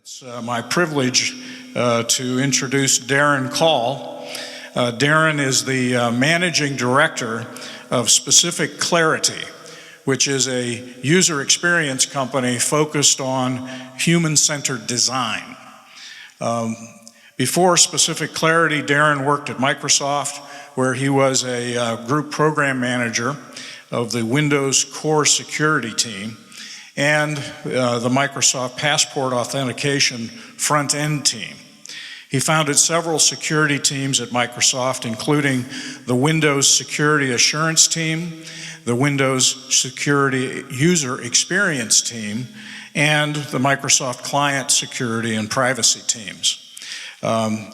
It's my privilege to introduce Darren Call. Darren is the Managing Director of Specific Clarity, which is a user experience company focused on human-centered design. Before Specific Clarity, Darren worked at Microsoft, where he was a group program manager of the Windows Core Security team and the Microsoft Passport Authentication front-end team. He founded several security teams at Microsoft, including the Windows Security Assurance team, the Windows Security User Experience team, and the Microsoft Client Security and Privacy teams.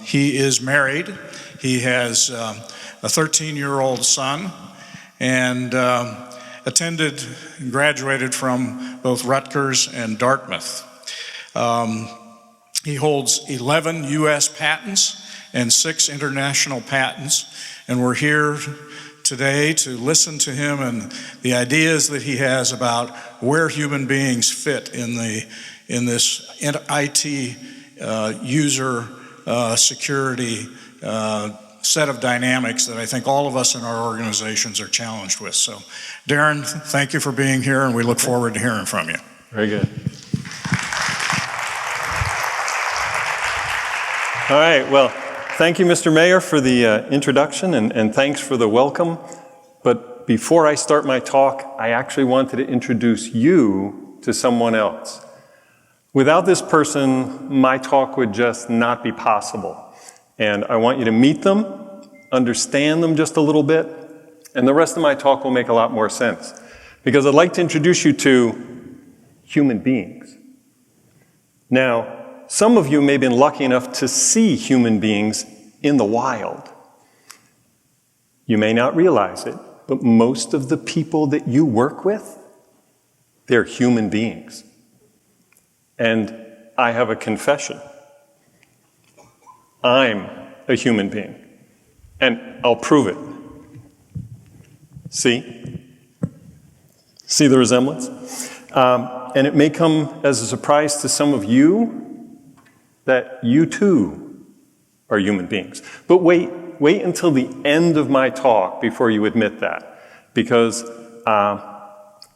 He is married. He has a 13-year-old son and attended and graduated from both Rutgers and Dartmouth. He holds 11 U.S. patents and 6 international patents, and we're here today to listen to him and the ideas that he has about where human beings fit in this IT user security set of dynamics that I think all of us in our organizations are challenged with. So, Darren, thank you for being here, and we look forward to hearing from you. Very good. All right, well, thank you, Mr. Mayor, for the introduction, and thanks for the welcome. But before I start my talk, I actually wanted to introduce you to someone else. Without this person, my talk would just not be possible. And I want you to meet them, understand them just a little bit, and the rest of my talk will make a lot more sense. Because I'd like to introduce you to human beings. Now, some of you may have been lucky enough to see human beings in the wild. You may not realize it, but most of the people that you work with, they're human beings. And I have a confession. I'm a human being, and I'll prove it. See? See the resemblance? And it may come as a surprise to some of you that you too are human beings. But wait until the end of my talk before you admit that, because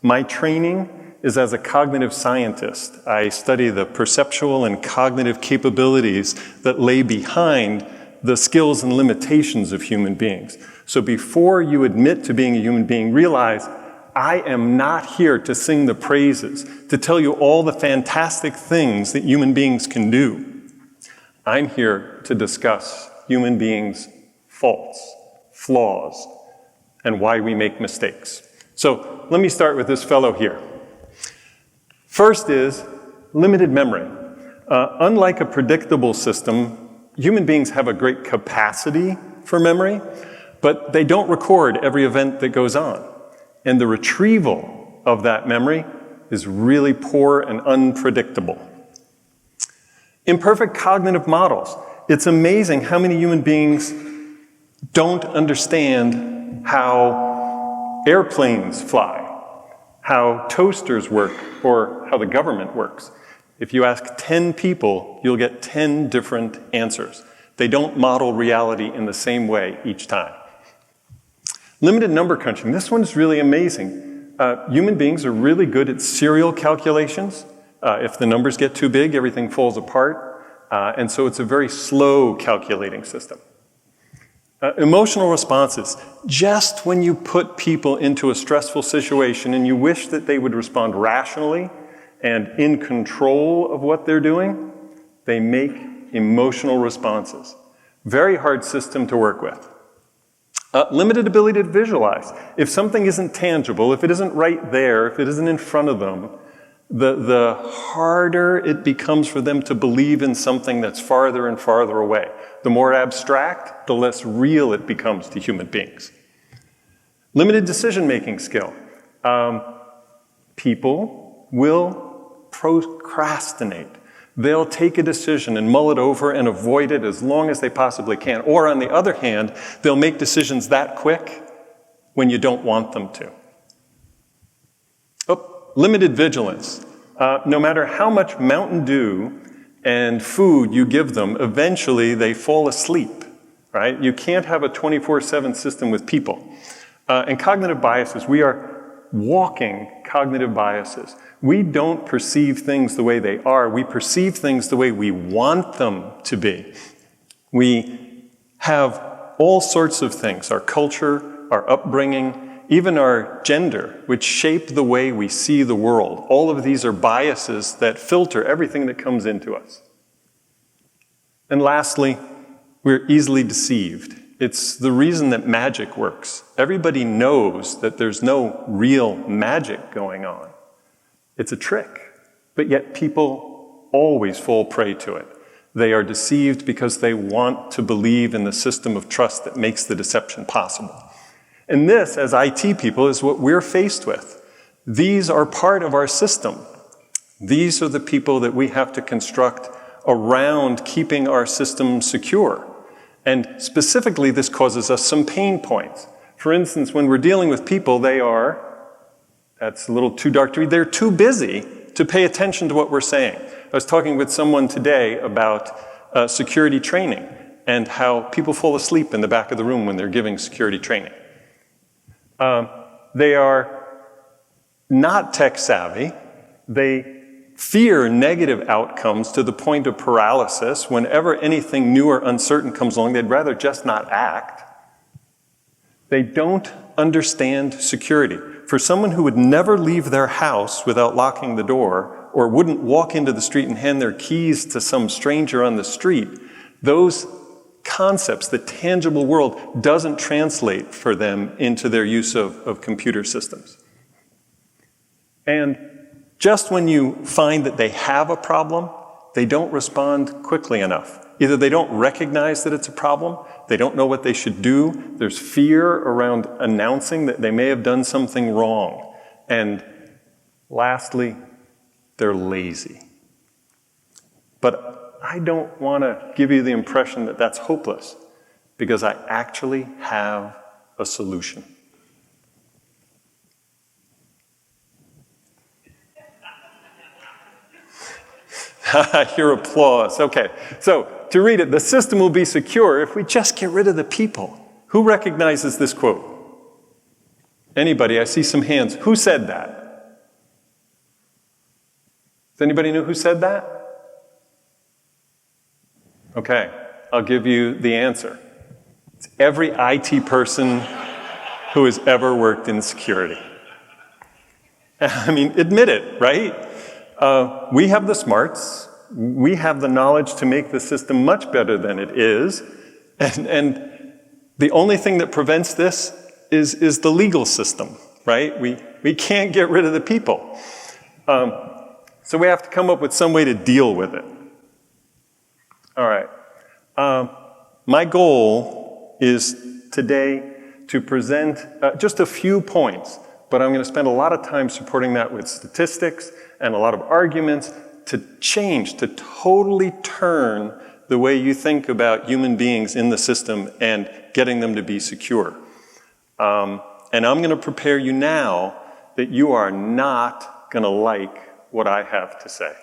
my training is as a cognitive scientist. I study the perceptual and cognitive capabilities that lay behind the skills and limitations of human beings. So before you admit to being a human being, realize I am not here to sing the praises, to tell you all the fantastic things that human beings can do. I'm here to discuss human beings' faults, flaws, and why we make mistakes. So let me start with this fellow here. First is limited memory. Unlike a predictable system, human beings have a great capacity for memory, but they don't record every event that goes on. And the retrieval of that memory is really poor and unpredictable. Imperfect cognitive models. It's amazing how many human beings don't understand how airplanes fly, how toasters work, or how the government works. If you ask 10 people, you'll get 10 different answers. They don't model reality in the same way each time. Limited number crunching. This one's really amazing. Human beings are really good at serial calculations. If the numbers get too big, everything falls apart. And so it's a very slow calculating system. Emotional responses. Just when you put people into a stressful situation and you wish that they would respond rationally and in control of what they're doing, they make emotional responses. Very hard system to work with. Limited ability to visualize. If something isn't tangible, if it isn't right there, if it isn't in front of them, the harder it becomes for them to believe in something that's farther and farther away. The more abstract, the less real it becomes to human beings. Limited decision-making skill. People will procrastinate. They'll take a decision and mull it over and avoid it as long as they possibly can. Or on the other hand, they'll make decisions that quick when you don't want them to. Limited vigilance. No matter how much Mountain Dew and food you give them, eventually they fall asleep, right? You can't have a 24/7 system with people. And cognitive biases, we are walking cognitive biases. We don't perceive things the way they are. We perceive things the way we want them to be. We have all sorts of things, our culture, our upbringing, even our gender, which shape the way we see the world. All of these are biases that filter everything that comes into us. And lastly, we're easily deceived. It's the reason that magic works. Everybody knows that there's no real magic going on. It's a trick, but yet people always fall prey to it. They are deceived because they want to believe in the system of trust that makes the deception possible. And this, as IT people, is what we're faced with. These are part of our system. These are the people that we have to construct around keeping our system secure. And specifically, this causes us some pain points. For instance, when we're dealing with people, that's a little too dark to read, they're too busy to pay attention to what we're saying. I was talking with someone today about security training and how people fall asleep in the back of the room when they're giving security training. They are not tech savvy. They fear negative outcomes to the point of paralysis. Whenever anything new or uncertain comes along, they'd rather just not act. They don't understand security. For someone who would never leave their house without locking the door, or wouldn't walk into the street and hand their keys to some stranger on the street, those concepts, the tangible world, doesn't translate for them into their use of computer systems. And just when you find that they have a problem, they don't respond quickly enough. Either they don't recognize that it's a problem, they don't know what they should do, there's fear around announcing that they may have done something wrong. And lastly, they're lazy. But I don't want to give you the impression that that's hopeless, because I actually have a solution. Your applause. Okay, so to read it, the system will be secure if we just get rid of the people. Who recognizes this quote? Anybody? I see some hands. Who said that? Does anybody know who said that? Okay, I'll give you the answer. It's every IT person who has ever worked in security. I mean, admit it, right? We have the smarts. We have the knowledge to make the system much better than it is. And the only thing that prevents this is the legal system, right? We can't get rid of the people. So we have to come up with some way to deal with it. All right. My goal is today to present just a few points, but I'm going to spend a lot of time supporting that with statistics and a lot of arguments to change, to totally turn the way you think about human beings in the system and getting them to be secure. And I'm going to prepare you now that you are not going to like what I have to say.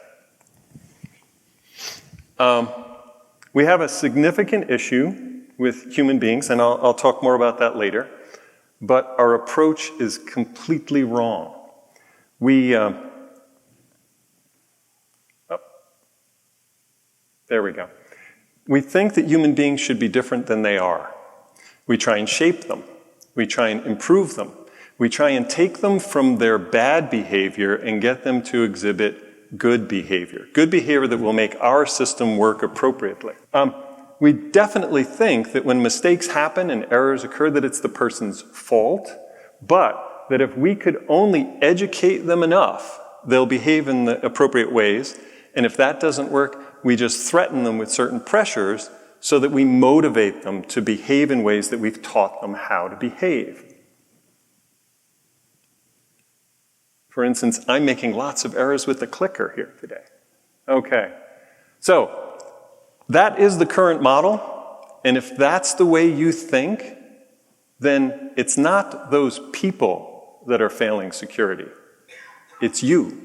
We have a significant issue with human beings, and I'll talk more about that later, but our approach is completely wrong. There we go. We think that human beings should be different than they are. We try and shape them. We try and improve them. We try and take them from their bad behavior and get them to exhibit good behavior that will make our system work appropriately. We definitely think that when mistakes happen and errors occur, that it's the person's fault, but that if we could only educate them enough, they'll behave in the appropriate ways, and if that doesn't work, we just threaten them with certain pressures so that we motivate them to behave in ways that we've taught them how to behave. For instance, I'm making lots of errors with the clicker here today. Okay, so that is the current model, and if that's the way you think, then it's not those people that are failing security. It's you.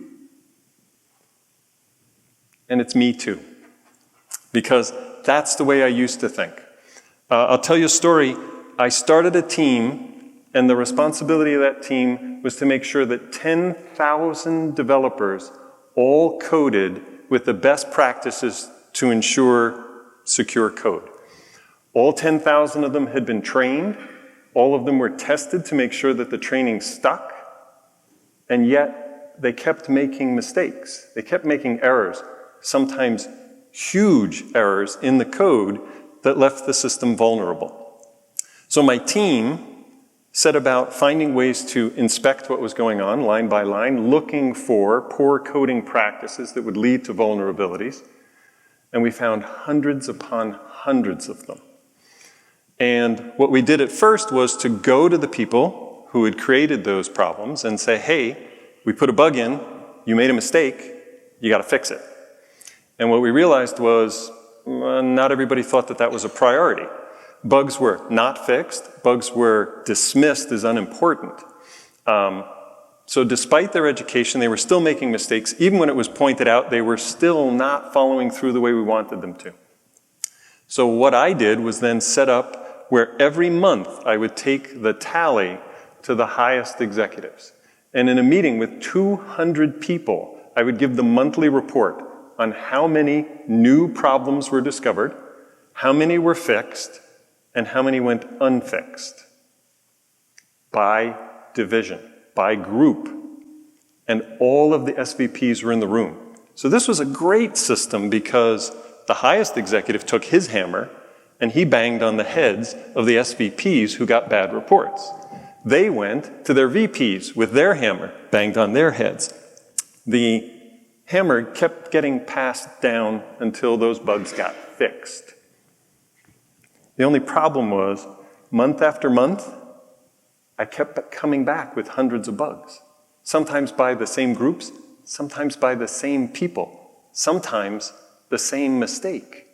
And it's me too. because that's the way I used to think. I'll tell you a story. I started a team, and the responsibility of that team was to make sure that 10,000 developers all coded with the best practices to ensure secure code. All 10,000 of them had been trained. All of them were tested to make sure that the training stuck. And yet, they kept making mistakes. They kept making errors, sometimes huge errors in the code that left the system vulnerable. So my team set about finding ways to inspect what was going on, line by line, looking for poor coding practices that would lead to vulnerabilities. And we found hundreds upon hundreds of them. And what we did at first was to go to the people who had created those problems and say, hey, we put a bug in, you made a mistake, you got to fix it. And what we realized was not everybody thought that that was a priority. Bugs were not fixed. Bugs were dismissed as unimportant. So despite their education, they were still making mistakes. Even when it was pointed out, they were still not following through the way we wanted them to. So what I did was then set up where every month I would take the tally to the highest executives. And in a meeting with 200 people, I would give the monthly report on how many new problems were discovered, how many were fixed, and how many went unfixed. By division, by group. And all of the SVPs were in the room. So this was a great system because the highest executive took his hammer and he banged on the heads of the SVPs who got bad reports. They went to their VPs with their hammer, banged on their heads. The hammer kept getting passed down until those bugs got fixed. The only problem was, month after month, I kept coming back with hundreds of bugs. Sometimes by the same groups, sometimes by the same people, sometimes the same mistake,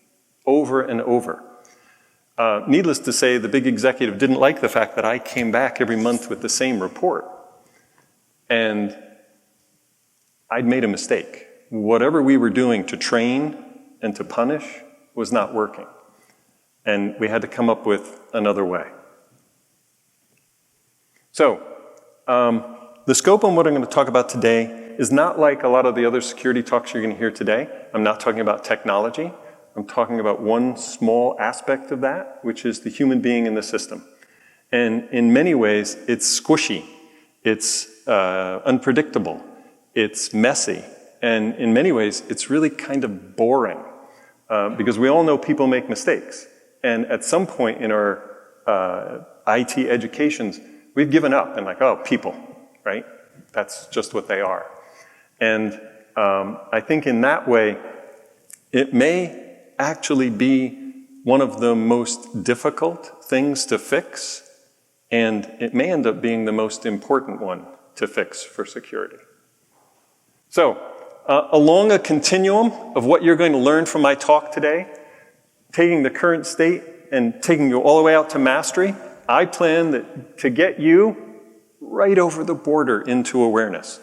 over and over. Needless to say, the big executive didn't like the fact that I came back every month with the same report. And I'd made a mistake. Whatever we were doing to train and to punish was not working. And we had to come up with another way. So, the scope on what I'm going to talk about today is not like a lot of the other security talks you're going to hear today. I'm not talking about technology. I'm talking about one small aspect of that, which is the human being in the system. And in many ways, it's squishy. It's unpredictable. It's messy. And in many ways, it's really kind of boring. Because we all know people make mistakes. And at some point in our IT educations, we've given up and like, oh, people, right? That's just what they are. And I think in that way, it may actually be one of the most difficult things to fix, and it may end up being the most important one to fix for security. So, along a continuum of what you're going to learn from my talk today, taking the current state and taking you all the way out to mastery, I plan to get you right over the border into awareness.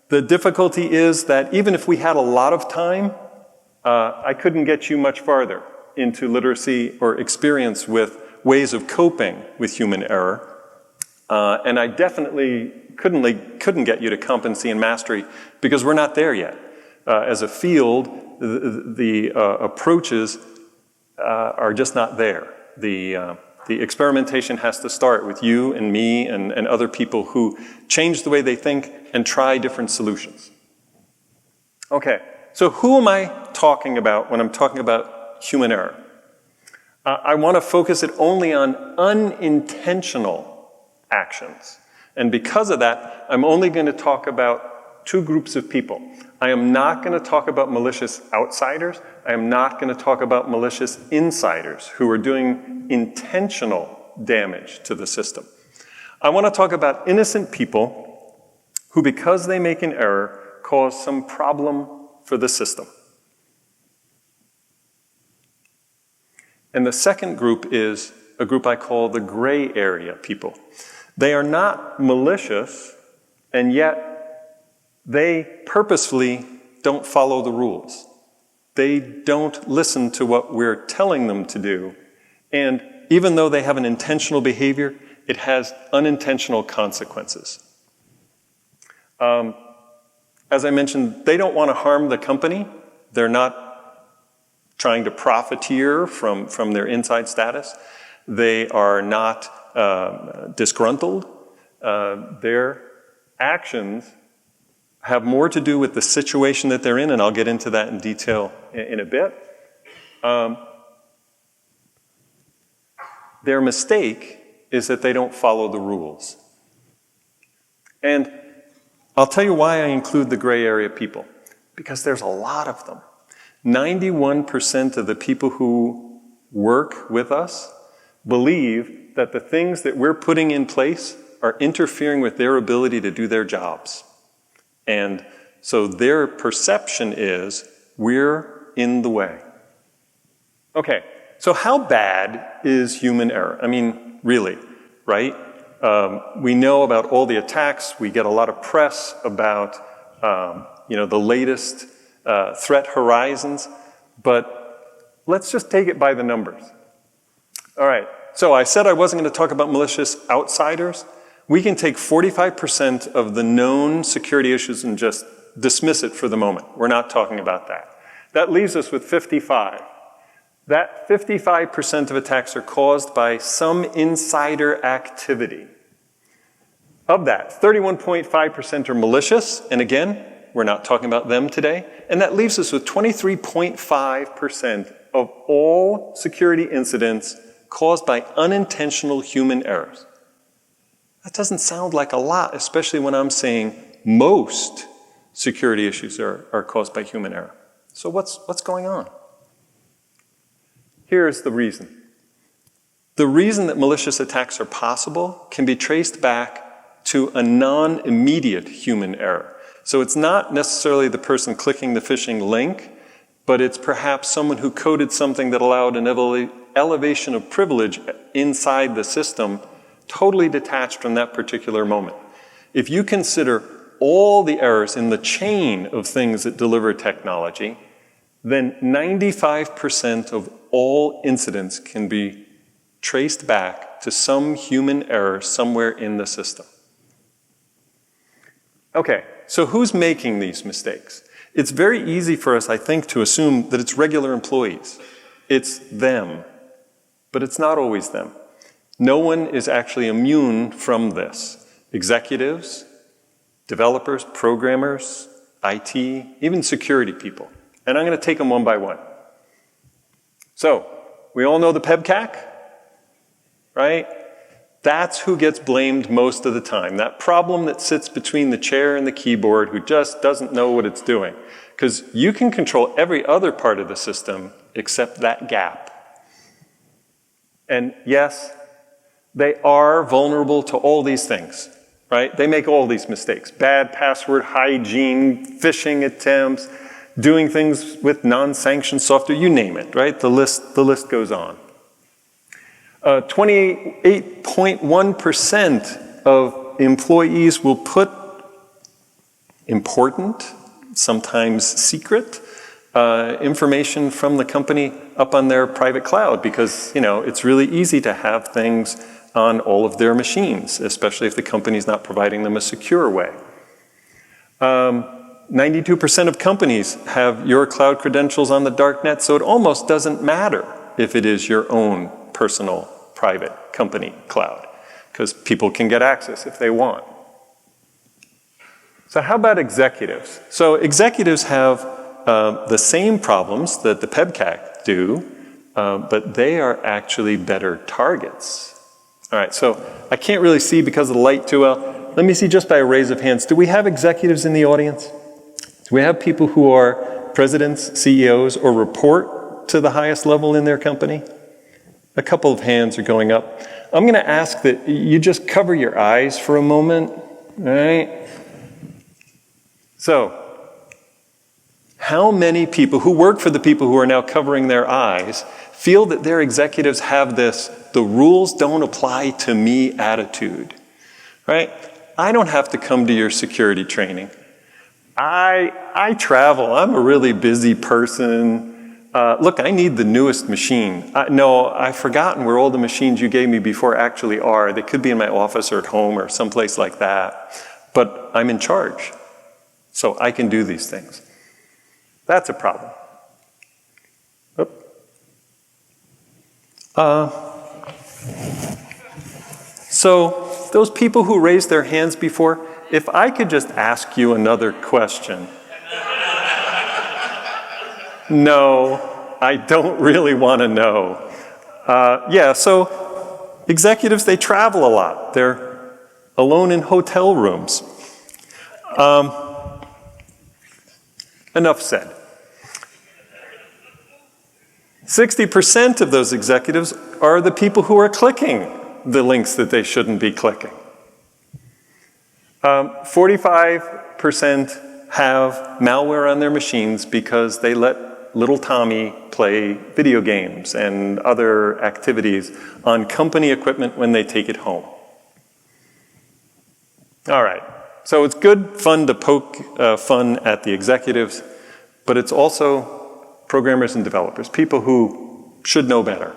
The difficulty is that even if we had a lot of time, I couldn't get you much farther into literacy or experience with ways of coping with human error. And I definitely couldn't get you to competency and mastery because we're not there yet. As a field, the approaches are just not there. The experimentation has to start with you and me and other people who change the way they think and try different solutions. Okay, so who am I talking about when I'm talking about human error? I want to focus it only on unintentional actions. And because of that, I'm only going to talk about two groups of people. I am not going to talk about malicious outsiders. I am not going to talk about malicious insiders who are doing intentional damage to the system. I want to talk about innocent people who, because they make an error, cause some problem for the system. And the second group is a group I call the gray area people. They are not malicious, and yet They purposefully don't follow the rules. They don't listen to what we're telling them to do. And even though they have an intentional behavior, it has unintentional consequences. As I mentioned, they don't want to harm the company. They're not trying to profiteer from their inside status. They are not disgruntled. Their actions have more to do with the situation that they're in, and I'll get into that in detail in a bit. Their mistake is that they don't follow the rules. And I'll tell you why I include the gray area people. Because there's a lot of them. 91% of the people who work with us believe that the things that we're putting in place are interfering with their ability to do their jobs. And so their perception is, we're in the way. Okay, so how bad is human error? I mean, really, right? We know about all the attacks. We get a lot of press about, the latest threat horizons. But let's just take it by the numbers. All right, so I said I wasn't going to talk about malicious outsiders. We can take 45% of the known security issues and just dismiss it for the moment. We're not talking about that. That leaves us with 55. That 55% of attacks are caused by some insider activity. Of that, 31.5% are malicious, and again, we're not talking about them today, and that leaves us with 23.5% of all security incidents caused by unintentional human errors. That doesn't sound like a lot, especially when I'm saying most security issues are caused by human error. So what's going on? Here's the reason. The reason that malicious attacks are possible can be traced back to a non-immediate human error. So it's not necessarily the person clicking the phishing link, but it's perhaps someone who coded something that allowed an elevation of privilege inside the system, totally detached from that particular moment. If you consider all the errors in the chain of things that deliver technology, then 95% of all incidents can be traced back to some human error somewhere in the system. Okay, so who's making these mistakes? It's very easy for us, I think, to assume that it's regular employees. It's them. But it's not always them. No one is actually immune from this. Executives, developers, programmers, IT, even security people. And I'm going to take them one by one. So, we all know the PEBCAC, right? That's who gets blamed most of the time. That problem that sits between the chair and the keyboard who just doesn't know what it's doing. Because you can control every other part of the system except that gap. And yes, they are vulnerable to all these things, right? They make all these mistakes. Bad password hygiene, phishing attempts, doing things with non-sanctioned software, you name it, right? The list goes on. 28.1% of employees will put important, sometimes secret, information from the company up on their private cloud because, it's really easy to have things on all of their machines, especially if the company's not providing them a secure way. 92% of companies have your cloud credentials on the dark net, so it almost doesn't matter if it is your own personal, private company cloud, because people can get access if they want. So how about executives? So executives have the same problems that the PEBCAC do, but they are actually better targets. All right, so I can't really see because of the light too well. Let me see just by a raise of hands. Do we have executives in the audience? Do we have people who are presidents, CEOs, or report to the highest level in their company? A couple of hands are going up. I'm going to ask that you just cover your eyes for a moment, all right? So, how many people who work for the people who are now covering their eyes feel that their executives have this, the rules don't apply to me attitude, right? I don't have to come to your security training. I travel. I'm a really busy person. Look, I need the newest machine. No, I've forgotten where all the machines you gave me before actually are. They could be in my office or at home or someplace like that. But I'm in charge, so I can do these things. That's a problem. So those people who raised their hands before, if I could just ask you another question. No, I don't really want to know. Yeah, so executives, they travel a lot. They're alone in hotel rooms. Enough said. 60% of those executives are the people who are clicking the links that they shouldn't be clicking. 45% have malware on their machines because they let little Tommy play video games and other activities on company equipment when they take it home. All right, so it's good fun to poke fun at the executives, but it's also programmers and developers, people who should know better.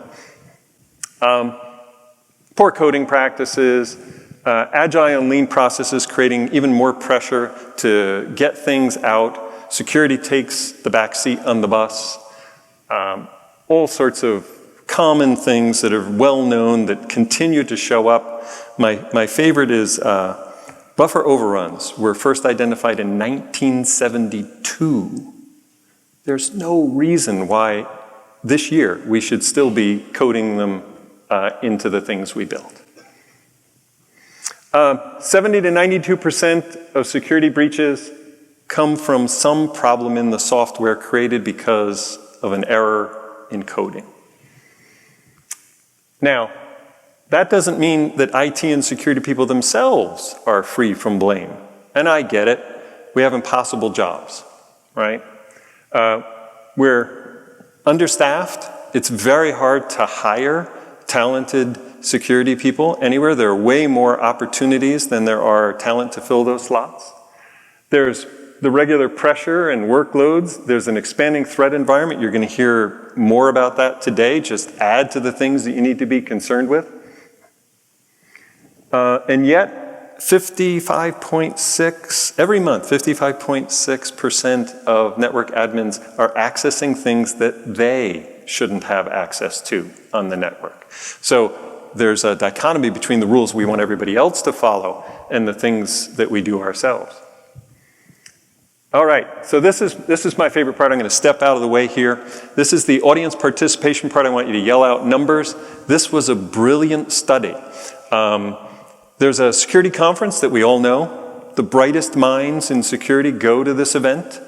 Poor coding practices, agile and lean processes creating even more pressure to get things out. Security takes the back seat on the bus. All sorts of common things that are well known that continue to show up. My favorite is buffer overruns were first identified in 1972. There's no reason why this year we should still be coding them into the things we build. 70 to 92% of security breaches come from some problem in the software created because of an error in coding. Now, that doesn't mean that IT and security people themselves are free from blame. And I get it. We have impossible jobs, right? We're understaffed. It's very hard to hire talented security people anywhere. There are way more opportunities than there are talent to fill those slots. There's the regular pressure and workloads. There's an expanding threat environment. You're going to hear more about that today. Just add to the things that you need to be concerned with. And yet, 55.6, every month, 55.6% of network admins are accessing things that they shouldn't have access to on the network. So there's a dichotomy between the rules we want everybody else to follow and the things that we do ourselves. All right, so this is my favorite part. I'm going to step out of the way here. This is the audience participation part. I want you to yell out numbers. This was a brilliant study. There's a security conference that we all know. The brightest minds in security go to this event.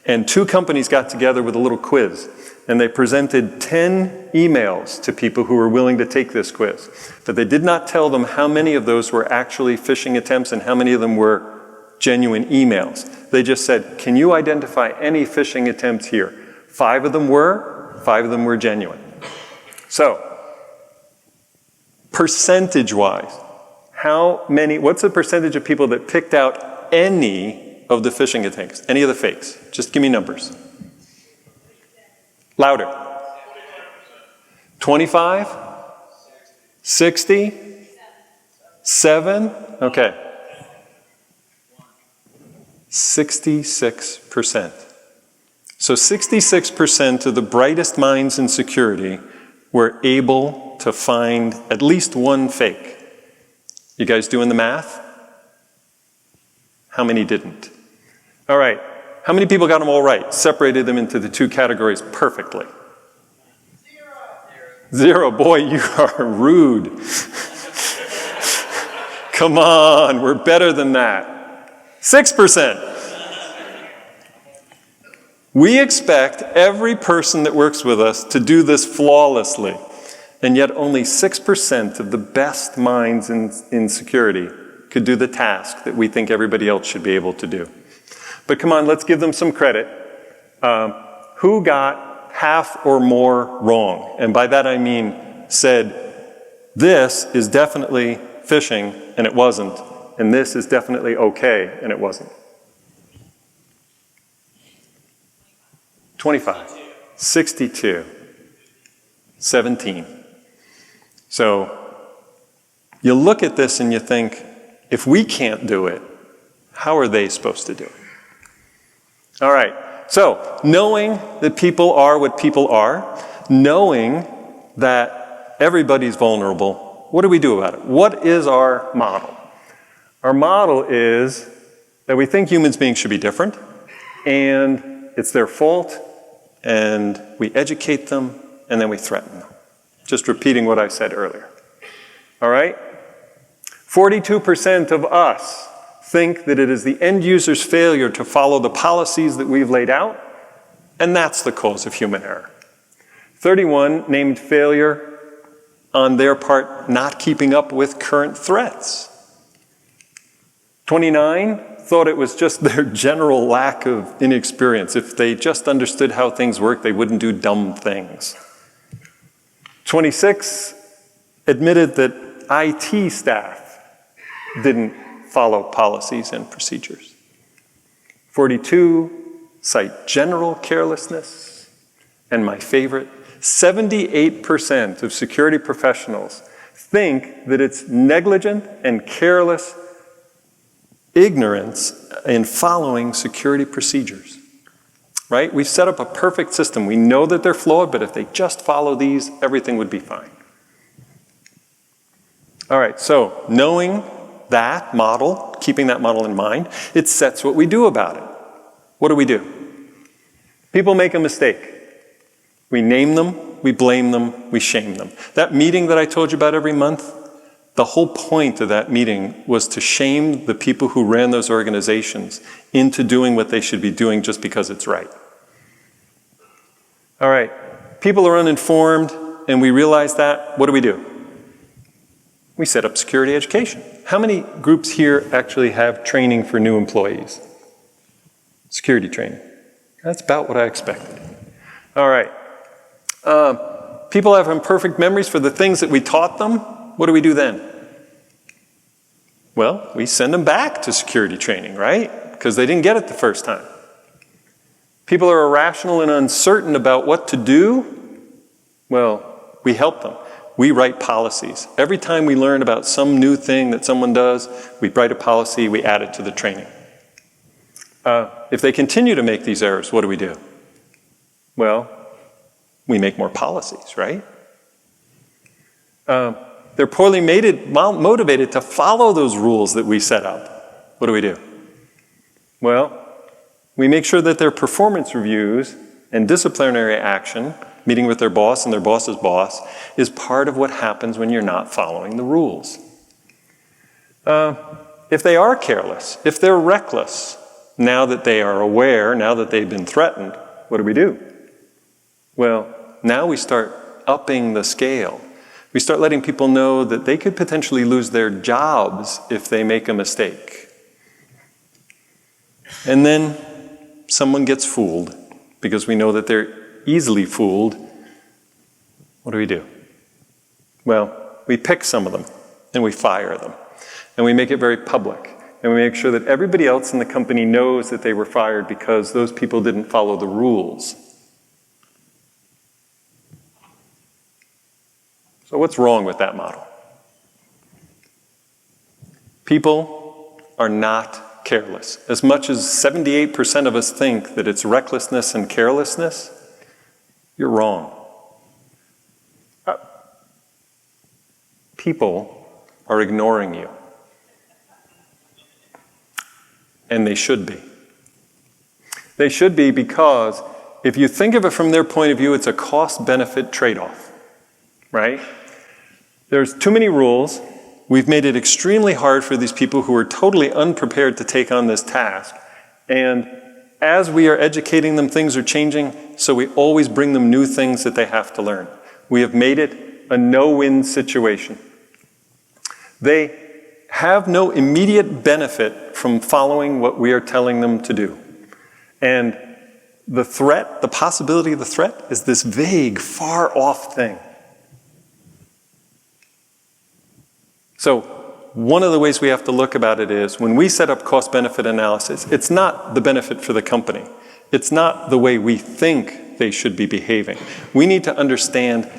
And 2 companies got together with a little quiz. And they presented 10 emails to people who were willing to take this quiz. But they did not tell them how many of those were actually phishing attempts and how many of them were genuine emails. They just said, can you identify any phishing attempts here? 5 of them were, 5 of them were genuine. So, percentage-wise, what's the percentage of people that picked out any of the phishing attempts, any of the fakes? Just give me numbers. Louder. 25? 60? 7? Okay. 66%. So 66% of the brightest minds in security were able to find at least one fake. You guys doing the math? How many didn't? All right. How many people got them all right? Separated them into the 2 categories perfectly. 0. Boy, you are rude. Come on, we're better than that. 6%. We expect every person that works with us to do this flawlessly, and yet only 6% of the best minds in security could do the task that we think everybody else should be able to do. But come on, let's give them some credit. Who got half or more wrong? And by that I mean said, this is definitely phishing, and it wasn't. And this is definitely okay, and it wasn't. 25, 62, 17. So you look at this and you think, if we can't do it, how are they supposed to do it? All right, so knowing that people are what people are, knowing that everybody's vulnerable, what do we do about it? What is our model? Our model is that we think humans beings should be different, and it's their fault, and we educate them, and then we threaten them. Just repeating what I said earlier. All right? 42% of us think that it is the end user's failure to follow the policies that we've laid out, and that's the cause of human error. 31 named failure on their part not keeping up with current threats. 29 thought it was just their general lack of inexperience. If they just understood how things work, they wouldn't do dumb things. 26 admitted that IT staff didn't follow policies and procedures. 42 cite general carelessness. And my favorite, 78% of security professionals think that it's negligent and careless ignorance in following security procedures. Right? We've set up a perfect system. We know that they're flawed, but if they just follow these, everything would be fine. All right, so knowing that model, keeping that model in mind, it sets what we do about it. What do? People make a mistake. We name them, we blame them, we shame them. That meeting that I told you about every month, the whole point of that meeting was to shame the people who ran those organizations into doing what they should be doing just because it's right. All right, people are uninformed, and we realize that. What do? We set up security education. How many groups here actually have training for new employees? Security training. That's about what I expected. All right. People have imperfect memories for the things that we taught them. What do we do then? Well, we send them back to security training, right? Because they didn't get it the first time. People are irrational and uncertain about what to do. Well, we help them. We write policies. Every time we learn about some new thing that someone does, we write a policy, we add it to the training. If they continue to make these errors, what do? Well, we make more policies, right? They're poorly motivated to follow those rules that we set up. What do? Well, we make sure that their performance reviews and disciplinary action, meeting with their boss and their boss's boss, is part of what happens when you're not following the rules. If they are careless, if they're reckless, now that they are aware, now that they've been threatened, what do? Well, now we start upping the scale. We start letting people know that they could potentially lose their jobs if they make a mistake. And then someone gets fooled, because we know that they're easily fooled. What do? Well, we pick some of them, and we fire them. And we make it very public. And we make sure that everybody else in the company knows that they were fired because those people didn't follow the rules. So what's wrong with that model? People are not careless. As much as 78% of us think that it's recklessness and carelessness, you're wrong. People are ignoring you. And they should be. They should be because if you think of it from their point of view, it's a cost-benefit trade-off, right? There's too many rules. We've made it extremely hard for these people who are totally unprepared to take on this task. And as we are educating them, things are changing, so we always bring them new things that they have to learn. We have made it a no-win situation. They have no immediate benefit from following what we are telling them to do. And the threat, the possibility of the threat, is this vague, far-off thing. So one of the ways we have to look about it is when we set up cost-benefit analysis, it's not the benefit for the company. It's not the way we think they should be behaving. We need to understand,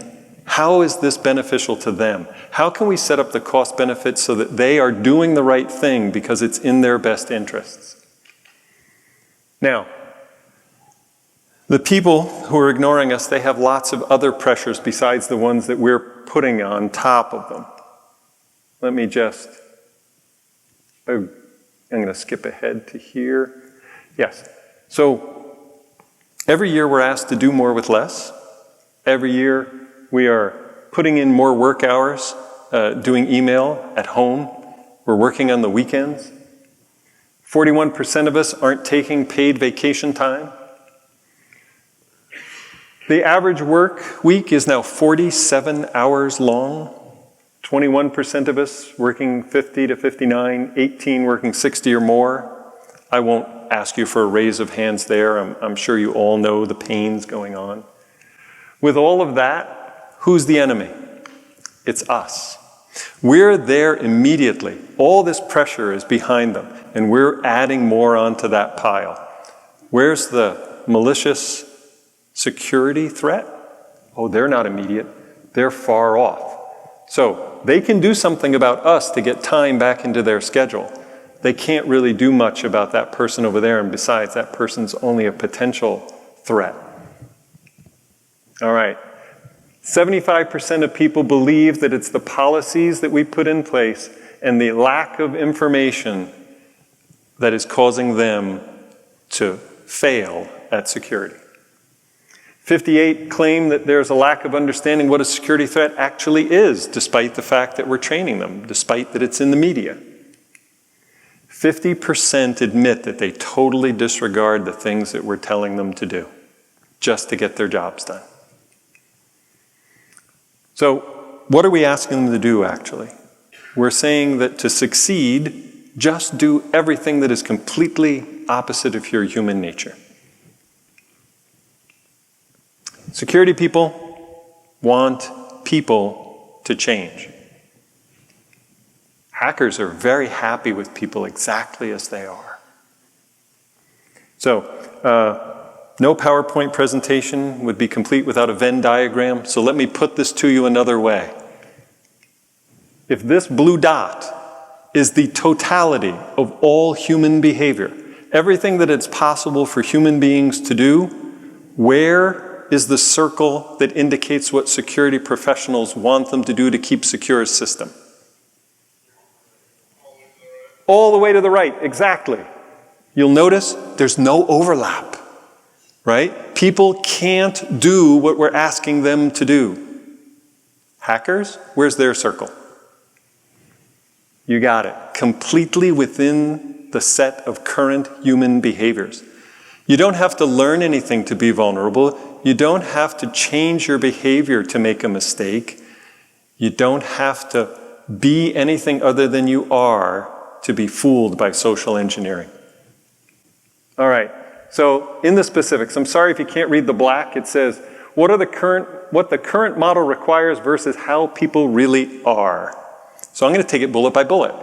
how is this beneficial to them? How can we set up the cost benefits so that they are doing the right thing because it's in their best interests? Now, the people who are ignoring us, they have lots of other pressures besides the ones that we're putting on top of them. Let me just, I'm going to skip ahead to here. Yes. So every year we're asked to do more with less. Every year we are putting in more work hours, doing email at home. We're working on the weekends. 41% of us aren't taking paid vacation time. The average work week is now 47 hours long. 21% of us working 50 to 59, 18 working 60 or more. I won't ask you for a raise of hands there. I'm sure you all know the pains going on. With all of that, who's the enemy? It's us. We're there immediately. All this pressure is behind them, and we're adding more onto that pile. Where's the malicious security threat? Oh, they're not immediate. They're far off. So they can do something about us to get time back into their schedule. They can't really do much about that person over there, and besides, that person's only a potential threat. All right. 75% of people believe that it's the policies that we put in place and the lack of information that is causing them to fail at security. 58 claim that there's a lack of understanding what a security threat actually is, despite the fact that we're training them, despite that it's in the media. 50% admit that they totally disregard the things that we're telling them to do, just to get their jobs done. So, what are we asking them to do, actually? We're saying that to succeed, just do everything that is completely opposite of your human nature. Security people want people to change. Hackers are very happy with people exactly as they are. So, no PowerPoint presentation would be complete without a Venn diagram. So let me put this to you another way. If this blue dot is the totality of all human behavior, everything that it's possible for human beings to do, where is the circle that indicates what security professionals want them to do to keep secure a system? All the way to the right, exactly. You'll notice there's no overlap, right? People can't do what we're asking them to do. Hackers, where's their circle? You got it. Completely within the set of current human behaviors. You don't have to learn anything to be vulnerable. You don't have to change your behavior to make a mistake. You don't have to be anything other than you are to be fooled by social engineering. All right, so in the specifics, I'm sorry if you can't read the black. It says, what the current model requires versus how people really are. So I'm going to take it bullet by bullet.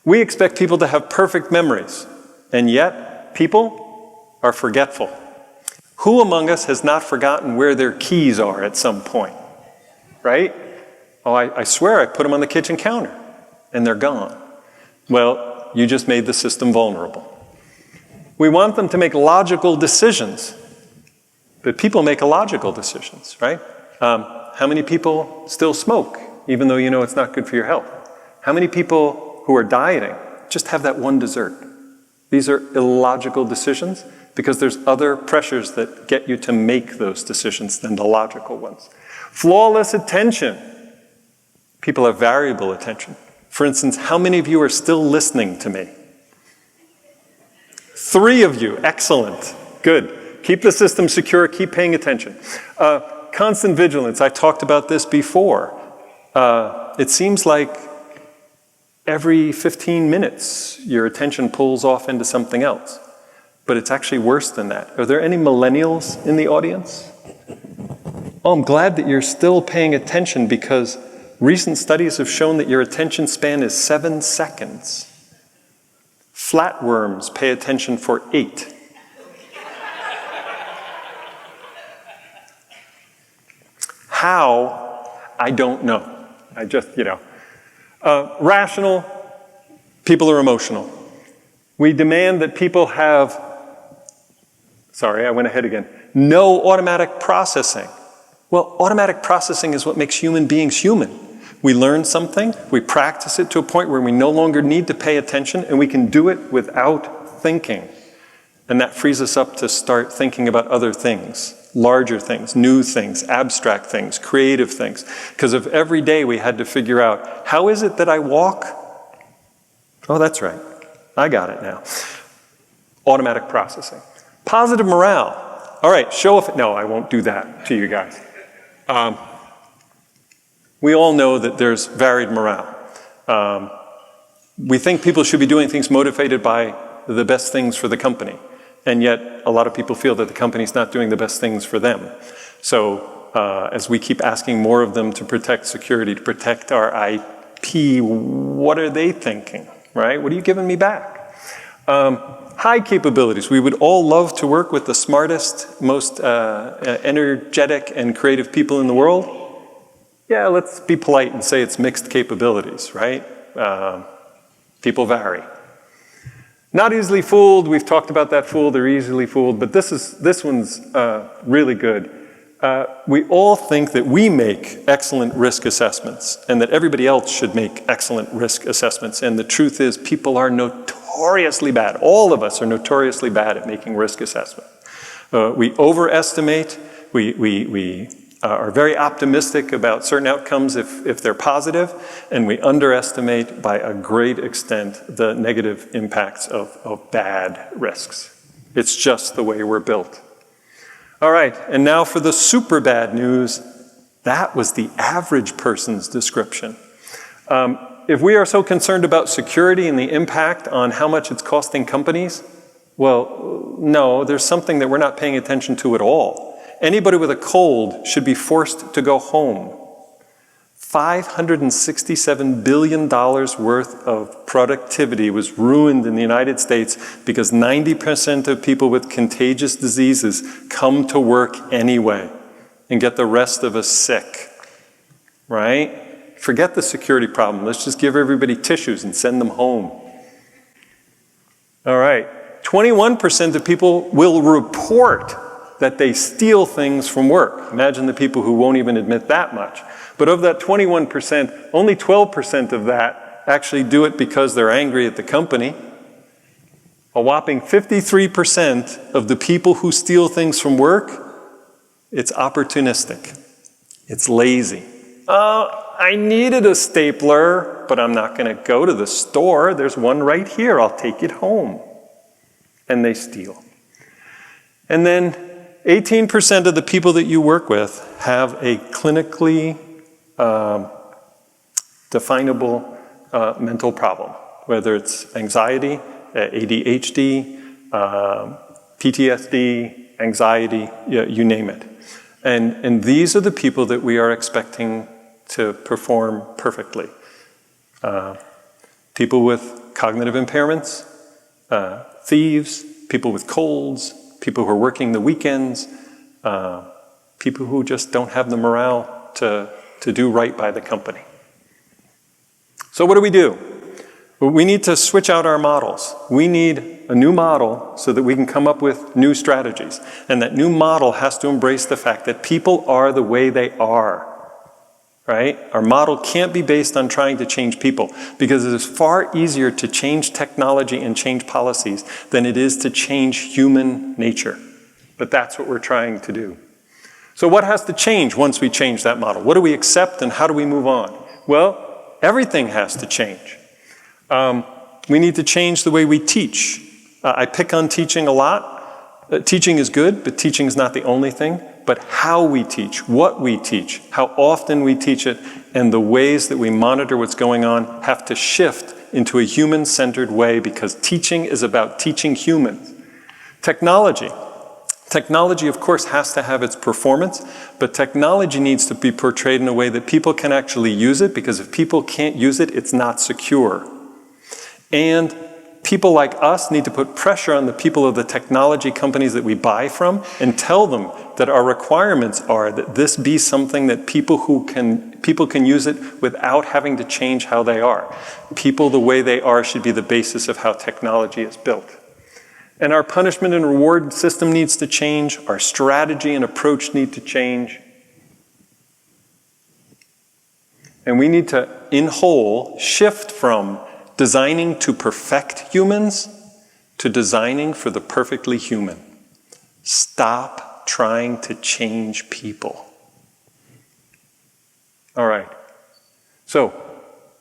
We expect people to have perfect memories, and yet people are forgetful. Who among us has not forgotten where their keys are at some point? Right? Oh, I swear I put them on the kitchen counter, and they're gone. Well, you just made the system vulnerable. We want them to make logical decisions, but people make illogical decisions, right? How many people still smoke, even though you know it's not good for your health? How many people who are dieting just have that one dessert? These are illogical decisions because there's other pressures that get you to make those decisions than the logical ones. Flawless attention. People have variable attention. For instance, how many of you are still listening to me? 3 of you. Excellent. Good. Keep the system secure. Keep paying attention. Constant vigilance. I talked about this before. It seems like every 15 minutes your attention pulls off into something else. But it's actually worse than that. Are there any millennials in the audience? Oh, I'm glad that you're still paying attention because recent studies have shown that your attention span is 7 seconds. Flatworms pay attention for 8. How? I don't know. I just, rational, people are emotional. We demand that people have, sorry, I went ahead again, no automatic processing. Well, automatic processing is what makes human beings human. We learn something, we practice it to a point where we no longer need to pay attention, and we can do it without thinking. And that frees us up to start thinking about other things, larger things, new things, abstract things, creative things. Because if every day we had to figure out, how is it that I walk? Oh, that's right. I got it now. Automatic processing. Positive morale. All right, show off. No, I won't do that to you guys. We all know that there's varied morale. We think people should be doing things motivated by the best things for the company. And yet, a lot of people feel that the company's not doing the best things for them. So, as we keep asking more of them to protect security, to protect our IP, what are they thinking, right? What are you giving me back? High capabilities. We would all love to work with the smartest, most energetic and creative people in the world. Yeah, let's be polite and say it's mixed capabilities, right? People vary. Not easily fooled. We've talked about that fooled or easily fooled, but this one's really good. We all think that we make excellent risk assessments and that everybody else should make excellent risk assessments. And the truth is, people are notoriously bad. All of us are notoriously bad at making risk assessment. We overestimate. We are very optimistic about certain outcomes if they're positive, and we underestimate by a great extent the negative impacts of bad risks. It's just the way we're built. All right, and now for the super bad news. That was the average person's description. If we are so concerned about security and the impact on how much it's costing companies, well, no, there's something that we're not paying attention to at all. Anybody with a cold should be forced to go home. $567 billion worth of productivity was ruined in the United States because 90% of people with contagious diseases come to work anyway and get the rest of us sick, right? Forget the security problem. Let's just give everybody tissues and send them home. All right. 21% of people will report that they steal things from work. Imagine the people who won't even admit that much. But of that 21%, only 12% of that actually do it because they're angry at the company. A whopping 53% of the people who steal things from work, it's opportunistic. It's lazy. I needed a stapler, but I'm not going to go to the store. There's one right here. I'll take it home. And they steal. And then 18% of the people that you work with have a clinically definable mental problem, whether it's anxiety, ADHD, PTSD, anxiety, you name it. And these are the people that we are expecting to perform perfectly. People with cognitive impairments, thieves, people with colds, people who are working the weekends, people who just don't have the morale to do right by the company. So what do? We need to switch out our models. We need a new model so that we can come up with new strategies. And that new model has to embrace the fact that people are the way they are. Right? Our model can't be based on trying to change people, because it is far easier to change technology and change policies than it is to change human nature. But that's what we're trying to do. So what has to change once we change that model? What do we accept and how do we move on? Well, everything has to change. We need to change the way we teach. I pick on teaching a lot. Teaching is good, but teaching is not the only thing. But how we teach, what we teach, how often we teach it, and the ways that we monitor what's going on have to shift into a human-centered way, because teaching is about teaching humans. Technology. Technology, of course, has to have its performance, but technology needs to be portrayed in a way that people can actually use it, because if people can't use it, it's not secure. And people like us need to put pressure on the people of the technology companies that we buy from and tell them that our requirements are that this be something that people can use it without having to change how they are. People the way they are should be the basis of how technology is built. And our punishment and reward system needs to change. Our strategy and approach need to change. And we need to, in whole, shift from designing to perfect humans to designing for the perfectly human. Stop trying to change people. All right. So,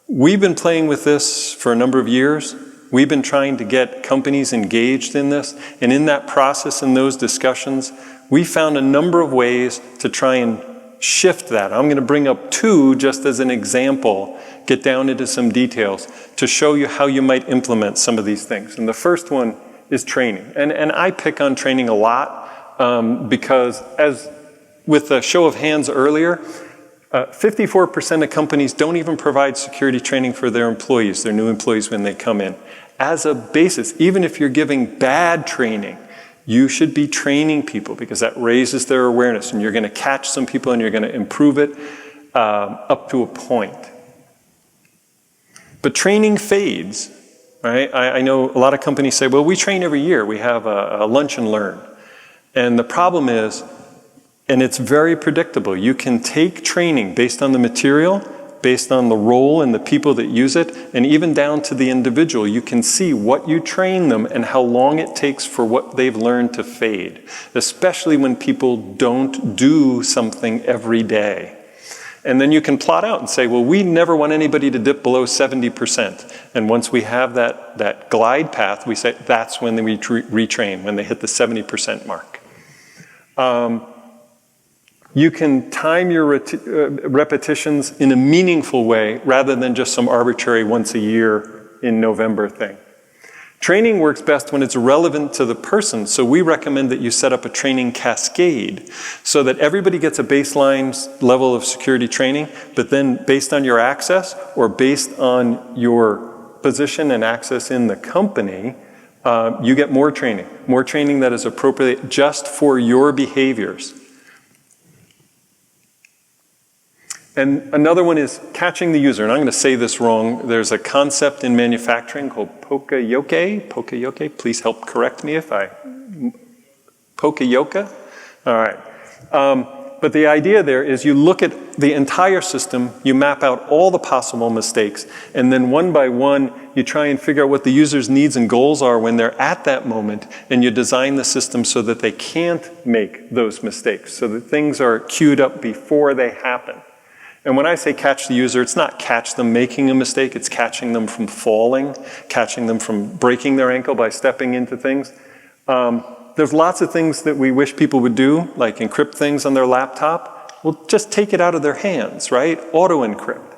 we've been playing with this for a number of years. We've been trying to get companies engaged in this. And in that process, in those discussions, we found a number of ways to try and shift that. I'm going to bring up two just as an example, get down into some details to show you how you might implement some of these things. And the first one is training. And I pick on training a lot because, as with the show of hands earlier, 54% of companies don't even provide security training for their employees, their new employees when they come in. As a basis, even if you're giving bad training, you should be training people because that raises their awareness and you're going to catch some people and you're going to improve it up to a point. But training fades, right? I know a lot of companies say, well, we train every year. We have a lunch and learn. And the problem is, and it's very predictable, you can take training based on the material, based on the role and the people that use it, and even down to the individual. You can see what you train them and how long it takes for what they've learned to fade, especially when people don't do something every day. And then you can plot out and say, well, we never want anybody to dip below 70%. And once we have that glide path, we say that's when we retrain, when they hit the 70% mark. You can time your repetitions in a meaningful way rather than just some arbitrary once a year in November thing. Training works best when it's relevant to the person, so we recommend that you set up a training cascade so that everybody gets a baseline level of security training, but then based on your access or based on your position and access in the company, you get more training that is appropriate just for your behaviors. And another one is catching the user. And I'm going to say this wrong. There's a concept in manufacturing called poka-yoke. Poka-yoke, please help correct me if I... Poka-yoke? All right. But the idea there is you look at the entire system, you map out all the possible mistakes, and then one by one, you try and figure out what the user's needs and goals are when they're at that moment, and you design the system so that they can't make those mistakes, so that things are queued up before they happen. And when I say catch the user, it's not catch them making a mistake, it's catching them from falling, catching them from breaking their ankle by stepping into things. There's lots of things that we wish people would do, like encrypt things on their laptop. Well, just take it out of their hands, right? Auto-encrypt.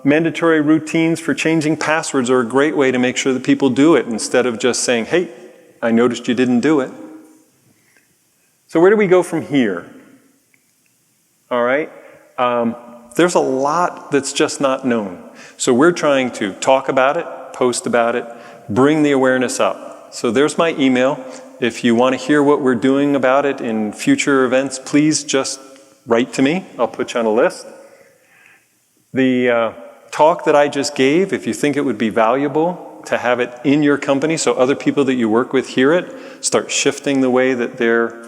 Mandatory routines for changing passwords are a great way to make sure that people do it instead of just saying, hey, I noticed you didn't do it. So where do we go from here? All right. There's a lot that's just not known. So we're trying to talk about it, post about it, bring the awareness up. So there's my email. If you want to hear what we're doing about it in future events, please just write to me. I'll put you on a list. The talk that I just gave, if you think it would be valuable to have it in your company so other people that you work with hear it, start shifting the way that they're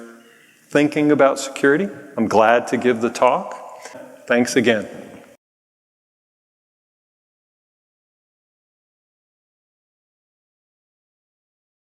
thinking about security, I'm glad to give the talk. Thanks again.